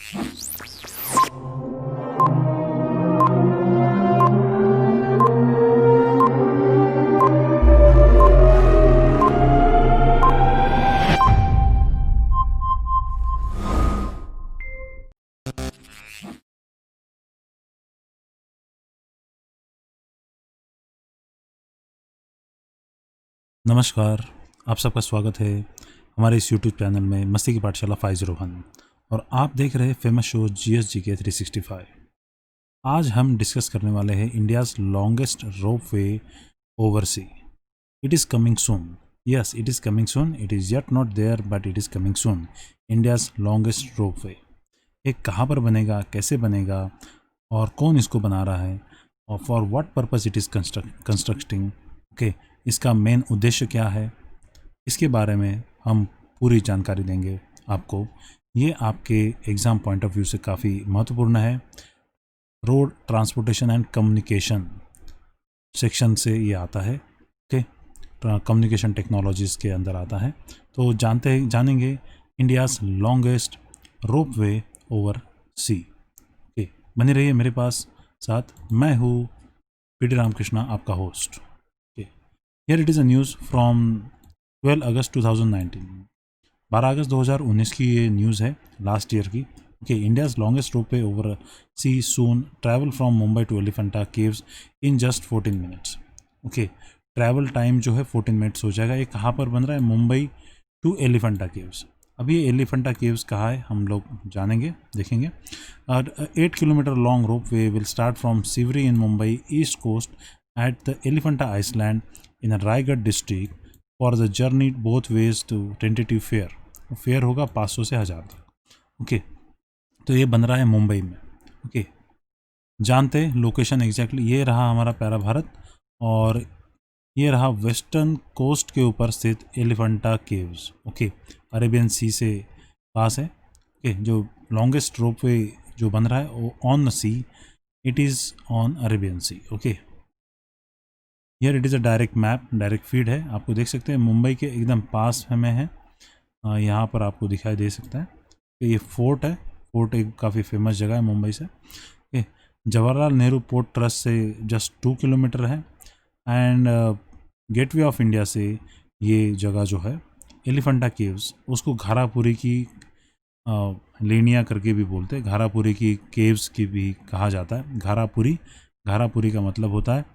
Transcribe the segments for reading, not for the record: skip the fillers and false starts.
नमस्कार, आप सबका स्वागत है हमारे इस यूट्यूब चैनल में मस्ती की पाठशाला 501 और आप देख रहे हैं फेमस शो GSGK 365। आज हम डिस्कस करने वाले हैं India's longest rope way over sea. It is coming soon. Yes, it is coming soon. It is yet not there but it is coming soon. India's longest रोप वे। ये कहाँ पर बनेगा, कैसे बनेगा और कौन इसको बना रहा है और for what purpose it is constructing. Okay, इसका मेन उद्देश्य क्या है, इसके बारे में हम पूरी जानकारी देंगे आपको। ये आपके एग्ज़ाम पॉइंट ऑफ व्यू से काफ़ी महत्वपूर्ण है। Road transportation and communication section से ये आता है। ओके, कम्युनिकेशन टेक्नोलॉजीज़ के अंदर आता है। तो जानेंगे इंडियाज़ लॉन्गेस्ट रोप वे ओवर सी। ओके, बने रहिए मेरे पास साथ। मैं हूँ PD रामकृष्णा, आपका host. Here it is a news from 12 अगस्त 2019। 12 अगस्त 2019 की ये न्यूज़ है, लास्ट ईयर की। Okay, India's longest rope way over sea soon travel from Mumbai to Elephanta caves in just 14 minutes. Okay, travel time जो है 14 मिनट्स हो जाएगा। ये कहाँ पर बन रहा है? Mumbai to Elephanta caves. अभी ये एलिफेंटा केव्स कहाँ है हम लोग जानेंगे, देखेंगे। 8 kilometre long rope way will start from Sewri in Mumbai east coast at the Elephanta Island in a Raigad district for the journey both ways to tentative fare। Fair होगा 500 से 1000 तक। ओके, तो ये बन रहा है मुंबई में। ओके, जानते हैं लोकेशन एग्जैक्टली। ये रहा हमारा प्यारा भारत और ये रहा वेस्टर्न कोस्ट के ऊपर स्थित एलिफेंटा केव्स। ओके, अरेबियन सी से पास है। ओके, जो लॉन्गेस्ट रोप वे जो बन रहा है वो on the sea, it is on Arabian sea. Okay, here it is a direct map, direct feed है। आपको देख सकते हैं मुंबई के एकदम पास में है। यहाँ पर आपको दिखाई दे सकता है कि ये फोर्ट है। फोर्ट एक काफ़ी फेमस जगह है मुंबई से। जवाहरलाल नेहरू पोर्ट ट्रस्ट से जस्ट 2 किलोमीटर है। एंड गेटवे ऑफ इंडिया से ये जगह जो है एलिफेंटा केव्स, उसको घारापुरी की लेनिया करके भी बोलते हैं। घारापुरी की केव्स की भी कहा जाता है। घारापुरी का मतलब होता है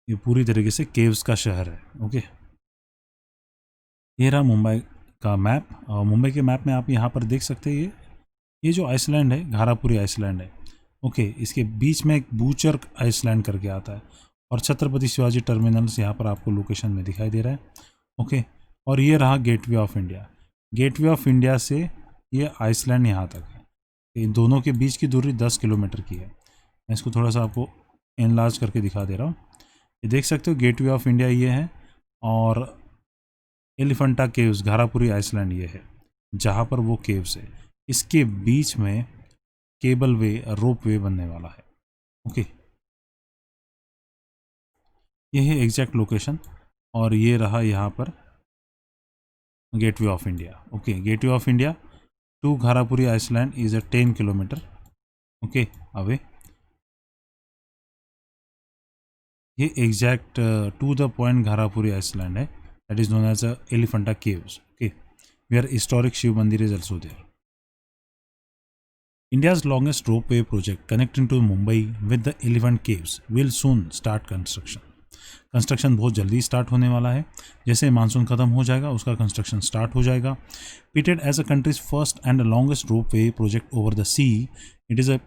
ये पूरी तरीके से केव्स का शहर है। ओके, ये रहा मुंबई का मैप। मुंबई के मैप में आप यहाँ पर देख सकते हैं ये जो आइसलैंड है, घारापुरी आइसलैंड है। ओके, इसके बीच में एक बूचर आइसलैंड करके आता है और छत्रपति शिवाजी टर्मिनल्स यहाँ पर आपको लोकेशन में दिखाई दे रहा है। ओके, और ये रहा gateway of India. Gateway of India से ये आइसलैंड यहाँ तक है। इन दोनों के बीच की दूरी 10 किलोमीटर की है। मैं इसको थोड़ा सा आपको एनलार्ज करके दिखा दे रहा हूँ। ये देख सकते हो गेटवे ऑफ इंडिया ये है और एलिफेंटा केव्स घारापुरी आइसलैंड ये है जहाँ पर वो केव्स है। इसके बीच में केबल वे, रोप वे बनने वाला है। ओके, ये है एग्जैक्ट लोकेशन और ये रहा यहाँ पर gateway of India. Okay, gateway of India to Gharapuri island is a 10 kilometre okay away. ये exact to the point Gharapuri island है, that is known as Elephanta caves. Okay, where historic Shiv mandir is also there. India's longest ropeway project connecting to Mumbai with the Elephant Caves will soon start construction। Construction बहुत जल्दी start होने वाला है। जैसे monsoon ख़त्म हो जाएगा उसका कंस्ट्रक्शन स्टार्ट हो जाएगा। Pitted as a country's first and longest ropeway project over the sea, it is a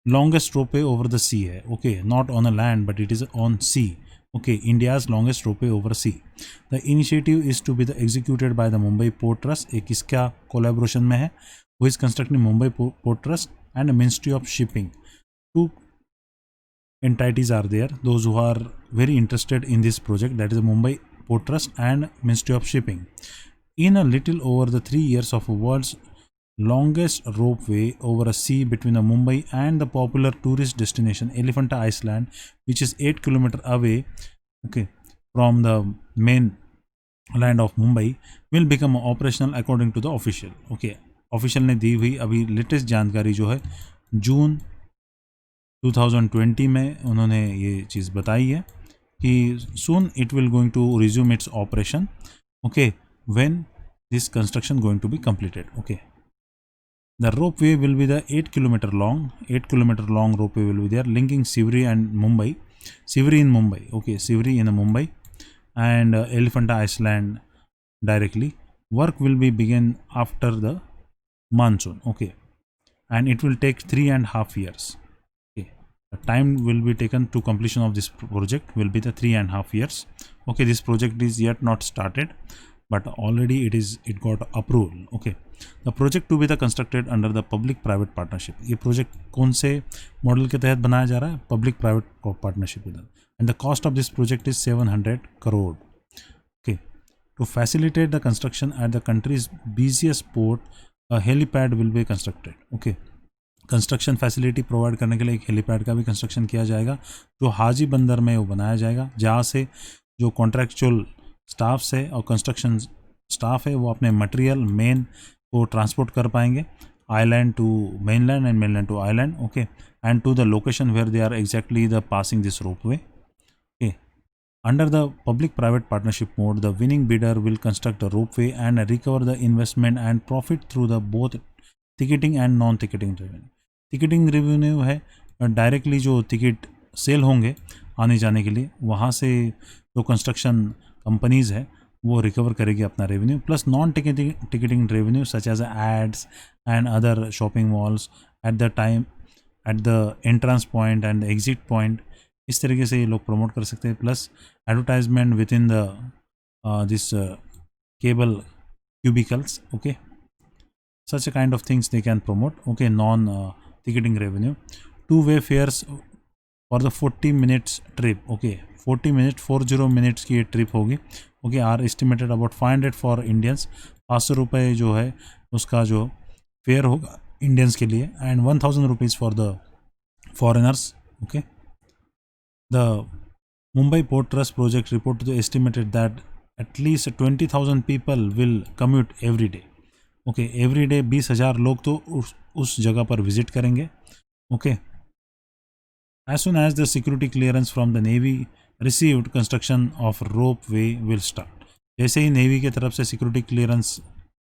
longest ropeway over the sea है। Okay, not on a land but it is on sea. Okay, India's longest ropeway over sea. The initiative is to be the executed by the Mumbai port trust. एक इसका collaboration में है, who is constructing Mumbai Port Trust and Ministry of Shipping। Two entities are there, those who are very interested in this project, that is the Mumbai Port Trust and Ministry of Shipping. In a little over the 3 years of world's longest ropeway over a sea between the Mumbai and the popular tourist destination Elephanta Island, which is 8 kilometers away, okay, from the main land of Mumbai, will become operational according to the official। Okay, official ने दी हुई अभी latest जानकारी जो है जून 2020 में उन्होंने ये चीज़ बताई है कि soon it will going to resume its operation, okay, when this construction going to be completed, okay. The ropeway will be the 8 kilometer long ropeway will be there linking Sivri and Mumbai, Sivri in Mumbai, okay, Sivri in Mumbai and Elephanta Island directly. Work will be begin after the monsoon, okay, and it will take 3.5 years. Okay, the time will be taken to completion of this project will be the 3.5 years. Okay, this project is yet not started, but already it got approval. Okay, the project to be the constructed under the public private partnership. ये project कौन से model के तहत बनाया जा रहा है? Public private partnership के तहत. And the cost of this project is 700 crore. Okay, to facilitate the construction at the country's busiest port, a helipad will be constructed. Okay, construction facility provide करने के लिए एक हेलीपैड का भी construction किया जाएगा जो हाजी बंदर में वो बनाया जाएगा, जहाँ से जो कॉन्ट्रैक्चुअल स्टाफ्स है और कंस्ट्रक्शन स्टाफ है वो अपने मटेरियल मेन को ट्रांसपोर्ट कर पाएंगे island to mainland and mainland to island, okay, and to the location where they are exactly the passing this ropeway. Okay, under the public private partnership mode the winning bidder will construct the ropeway and recover the investment and profit through the both ticketing and non ticketing revenue. Ticketing revenue है directly जो ticket sale होंगे आने जाने के लिए, वहाँ से जो कंस्ट्रक्शन कंपनीज है वो रिकवर करेगी अपना revenue, plus non ticketing revenue such as ads and other shopping malls at the time at the entrance point and exit point. इस तरीके से ये लोग प्रमोट कर सकते हैं, plus advertisement within the this cable cubicles, okay, such a kind of things they can promote. Okay, non ticketing revenue. Two-way fares for the 40 minutes trip. Okay, 40 minutes की ये ट्रिप होगी. Okay, are estimated about 500 for Indians. 500 रुपये जो है उसका जो fair होगा Indians के लिए, and 1000 rupees for the foreigners. Okay, the Mumbai port trust project report to the estimated that at least 20,000 people will commute every day. Okay, every day 20,000 लोग तो उस जगह पर विजिट करेंगे. Okay, as soon as the security clearance from the navy received construction of rope way will start. जैसे ही navy की तरफ से सिक्योरिटी क्लियरेंस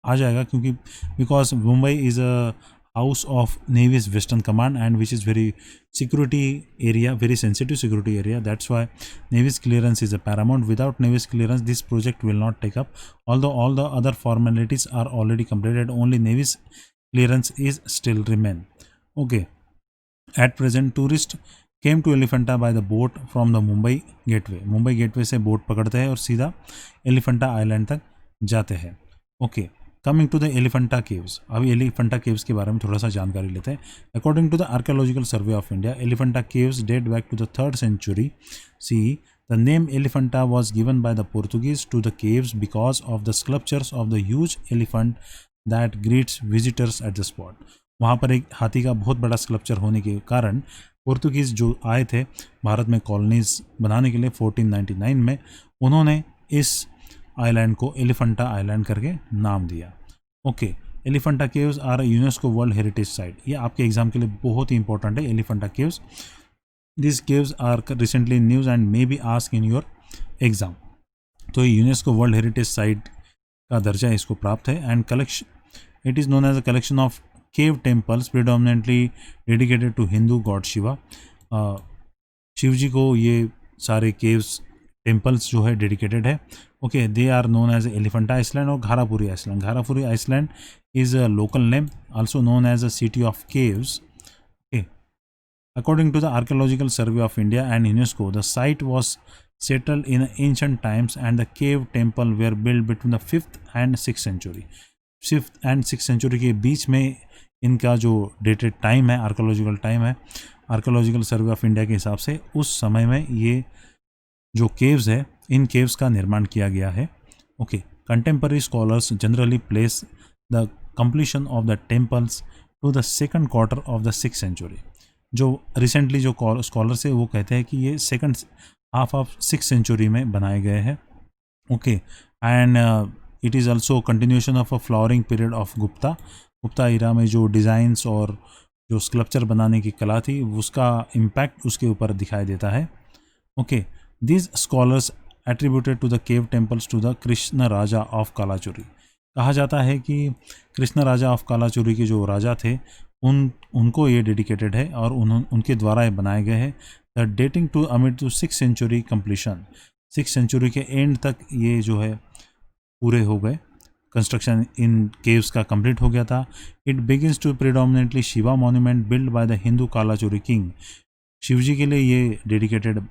आ जाएगा, क्योंकि because Mumbai is a house of navy's western command and which is very security area, very sensitive security area. That's why Navy's clearance is a paramount. Without Navy's clearance, this project will not take up. Although all the other formalities are already completed, only Navy's clearance is still remain. Okay. At present, tourists came to Elephanta by the boat from the Mumbai Gateway. Mumbai Gateway से boat पकड़ते हैं और सीधा Elephanta island तक जाते हैं. Okay, coming to the Elephanta caves. अभी Elephanta caves के बारे में थोड़ा सा जानकारी लेते हैं. According to the archaeological survey of India, Elephanta caves date back to the 3rd century CE. The name Elephanta was given by the Portuguese to the caves because of the sculptures of the huge elephant that greets visitors at the spot. वहाँ पर एक हाथी का बहुत बड़ा sculpture होने के कारण पोर्तुगीज़ जो आए थे भारत में कॉलोनीज बनाने के लिए 1499 में, उन्होंने इस आइलैंड को एलिफेंटा आइलैंड करके नाम दिया. Okay, Elephanta caves are UNESCO world heritage site. ये आपके एग्जाम के लिए बहुत ही इंपॉर्टेंट है. Elephanta caves, this caves are recently news and may be ask in your exam. तो ये यूनेस्को वर्ल्ड हेरिटेज साइट का दर्जा इसको प्राप्त है. And collection, it is known as a collection of cave temples predominantly dedicated to Hindu god Shiva. Shiv ji को ये सारे केव्स टेम्पल्स जो है डेडिकेटेड है. Okay, they are known as Elephanta island और Gharapuri island. Gharapuri island is a local name, also known as a city of caves. Okay, according to the archaeological survey of India and UNESCO, the site was settled in ancient times and the cave temple were built between the 5th and 6th century. 5th and 6th century के बीच में इनका जो dated time है, archaeological time है, archaeological survey of India के हिसाब से उस समय में ये जो केव्स है, इन केव्स का निर्माण किया गया है. Okay, contemporary scholars generally place the completion of the temples to the 2nd quarter of the 6th century. जो रिसेंटली जो स्कॉलर्स है वो कहते हैं कि ये 2nd half of 6th century में बनाए गए हैं. Okay, and it is also continuation of a flowering period of Gupta. Gupta era में जो डिज़ाइंस और जो स्कल्पचर बनाने की कला थी उसका इम्पैक्ट उसके ऊपर दिखाई देता है। Okay, these scholars attributed to the cave temples to the Krishna Raja of Kalachuri. कहा जाता है कि कृष्ण राजा ऑफ कालाचुरी के जो राजा थे उनको ये डेडिकेटेड है और उनके द्वारा ये बनाए गए हैं। The dating to amid to 6th century completion, 6th century के एंड तक ये जो है पूरे हो गए, कंस्ट्रक्शन इन केव्स का कंप्लीट हो गया था। It begins to predominantly Shiva monument build by the Hindu Kalachuri king. Shivji के लिए ये डेडिकेटेड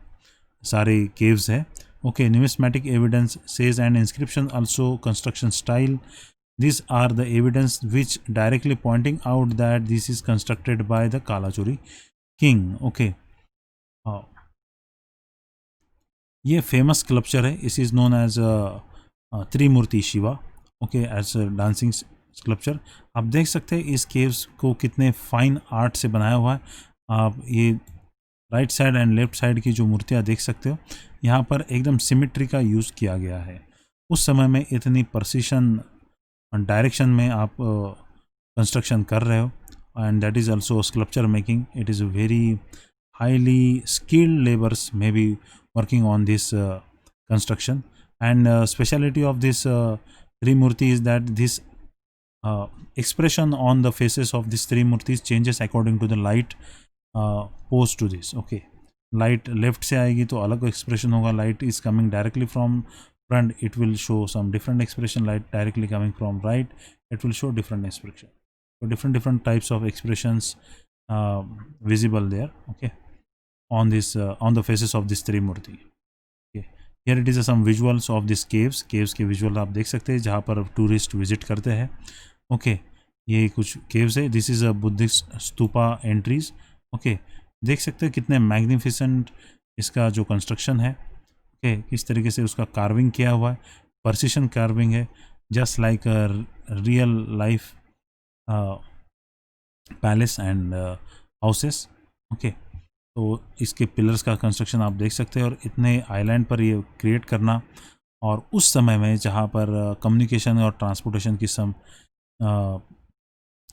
सारे केव्स है। Okay, numismatic evidence says and inscription also construction style. These are the evidence which directly pointing out that this is constructed by the Kalachuri king. Okay, ये famous sculpture है। Is is known as Trimurti Shiva. Okay, as dancing sculpture. आप देख सकते हैं इस caves को कितने fine art से बनाया हुआ है। आप ये right side and left side की जो मूर्तियाँ देख सकते हो, यहाँ पर एकदम सिमेट्री का यूज़ किया गया है। उस समय में इतनी प्रिसिशन डायरेक्शन में आप कंस्ट्रक्शन कर रहे हो, and that is also sculpture making. It is very highly skilled labours may be working on this construction, and speciality of this Trimurti is that this expression on the faces of these Trimurtis changes according to the light posed to this. Okay, light left से आएगी तो अलग expression होगा, light is coming directly from front, it will show some different expression, light directly coming from right, it will show different expression. So different types of expressions visible there. Okay, on this on the faces of this Trimurti. Okay, here it is some visuals of this caves के visual आप देख सकते हैं जहाँ पर tourist visit करते हैं। Okay, ये कुछ केव्स है। This is a Buddhist stupa entries. Okay, देख सकते हैं कितने मैग्निफिसेंट इसका जो कंस्ट्रक्शन है। ओके, किस तरीके से उसका कार्विंग किया हुआ है, प्रिसिशन कार्विंग है, just like a real life palace and houses. Okay, तो इसके पिलर्स का कंस्ट्रक्शन आप देख सकते हैं, और इतने आइलैंड पर ये क्रिएट करना, और उस समय में जहाँ पर कम्युनिकेशन और ट्रांसपोर्टेशन की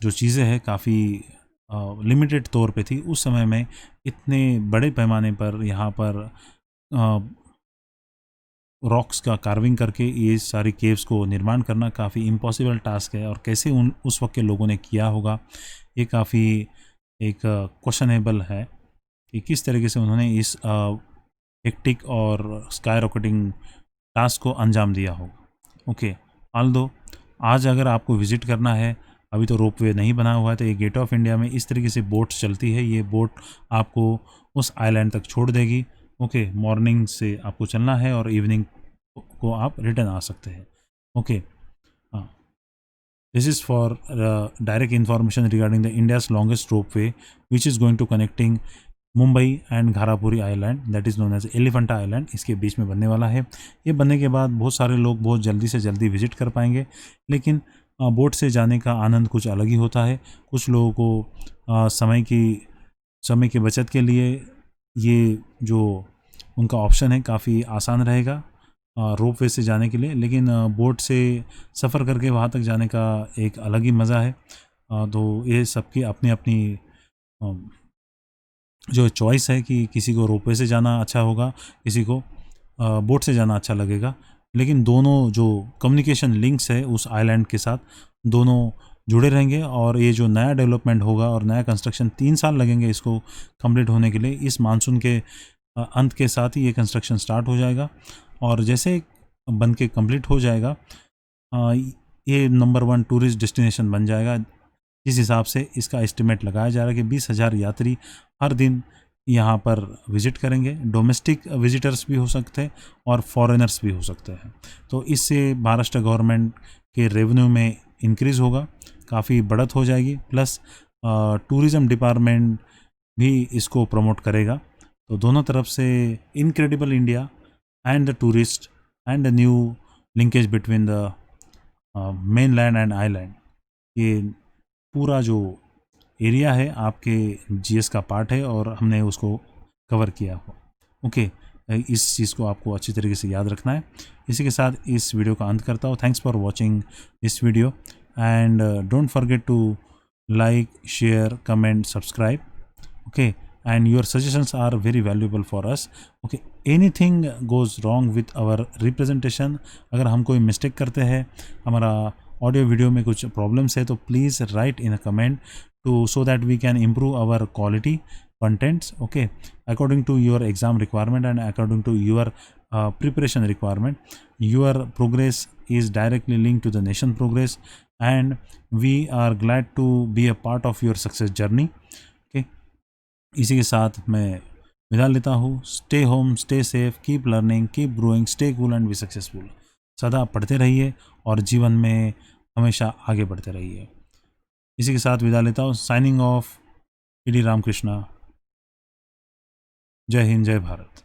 जो चीज़ें हैं काफ़ी लिमिटेड तौर पे थी, उस समय में इतने बड़े पैमाने पर यहाँ पर रॉक्स का कार्विंग करके ये सारी केव्स को निर्माण करना काफ़ी इम्पॉसिबल टास्क है। और कैसे उस वक्त के लोगों ने किया होगा, ये काफ़ी एक क्वेश्चनेबल है कि किस तरीके से उन्होंने इस हेक्टिक और स्काई रॉकेटिंग टास्क को अंजाम दिया होगा। ओके, ऑल्दो आज अगर आपको विज़िट करना है, अभी तो रोपवे नहीं बना हुआ है, तो ये गेट ऑफ इंडिया में इस तरीके से बोट्स चलती है। ये बोट आपको उस आइलैंड तक छोड़ देगी। ओके, मॉर्निंग से आपको चलना है और इवनिंग को आप रिटर्न आ सकते हैं। Okay, this is for direct information regarding the India's longest ropeway which is going to connecting Mumbai and Gharapuri island, that is known as Elephanta island. इसके बीच में बनने वाला है। ये बनने के बाद बहुत सारे लोग बहुत जल्दी से जल्दी विजिट कर पाएंगे, लेकिन बोट से जाने का आनंद कुछ अलग ही होता है। कुछ लोगों को समय की बचत के लिए ये जो उनका ऑप्शन है काफ़ी आसान रहेगा रोपवे से जाने के लिए, लेकिन बोट से सफ़र करके वहाँ तक जाने का एक अलग ही मज़ा है। तो ये सबकी अपनी अपनी जो चॉइस है कि किसी को रोपवे से जाना अच्छा होगा, किसी को बोट से जाना अच्छा लगेगा, लेकिन दोनों जो कम्युनिकेशन लिंक्स है उस आइलैंड के साथ दोनों जुड़े रहेंगे। और ये जो नया डेवलपमेंट होगा और नया कंस्ट्रक्शन 3 साल लगेंगे इसको कंप्लीट होने के लिए। इस मानसून के अंत के साथ ही ये कंस्ट्रक्शन स्टार्ट हो जाएगा, और जैसे बन के कंप्लीट हो जाएगा ये नंबर 1 टूरिस्ट डेस्टिनेशन बन जाएगा। जिस हिसाब से इसका एस्टिमेट लगाया जा रहा है कि 20,000 यात्री हर दिन यहाँ पर विज़िट करेंगे। डोमेस्टिक विजिटर्स भी हो सकते हैं और फॉरेनर्स भी हो सकते हैं। तो इससे महाराष्ट्र गवर्नमेंट के रेवेन्यू में इंक्रीज़ होगा, काफ़ी बढ़त हो जाएगी, प्लस टूरिज़्म डिपार्टमेंट भी इसको प्रमोट करेगा। तो दोनों तरफ से incredible India and the tourist and the new linkage between the main land and island, ये पूरा जो एरिया है आपके जीएस का पार्ट है और हमने उसको कवर किया हो। ओके, इस चीज़ को आपको अच्छी तरीके से याद रखना है। इसी के साथ इस वीडियो का अंत करता हूँ। Thanks for watching this video and don't forget to like, share, comment, subscribe. Okay, and your suggestions are very valuable for us. Okay, anything goes wrong with our representation, अगर हम कोई मिस्टेक करते हैं, हमारा ऑडियो वीडियो में कुछ problems है, तो please write in a comment to so that we can improve our quality contents. Okay, according to your exam requirement and according to your preparation requirement, your progress is directly linked to the nation progress, and we are glad to be a part of your success journey. Okay, इसी के साथ मैं विदा लेता हूँ. Stay home, stay safe, keep learning, keep growing, stay cool and be successful. सदा पढ़ते रहिए और जीवन में हमेशा आगे बढ़ते रहिए. इसी के साथ विदा लेता हूँ. Signing off, PD Ramakrishna. जय हिंद, जय भारत.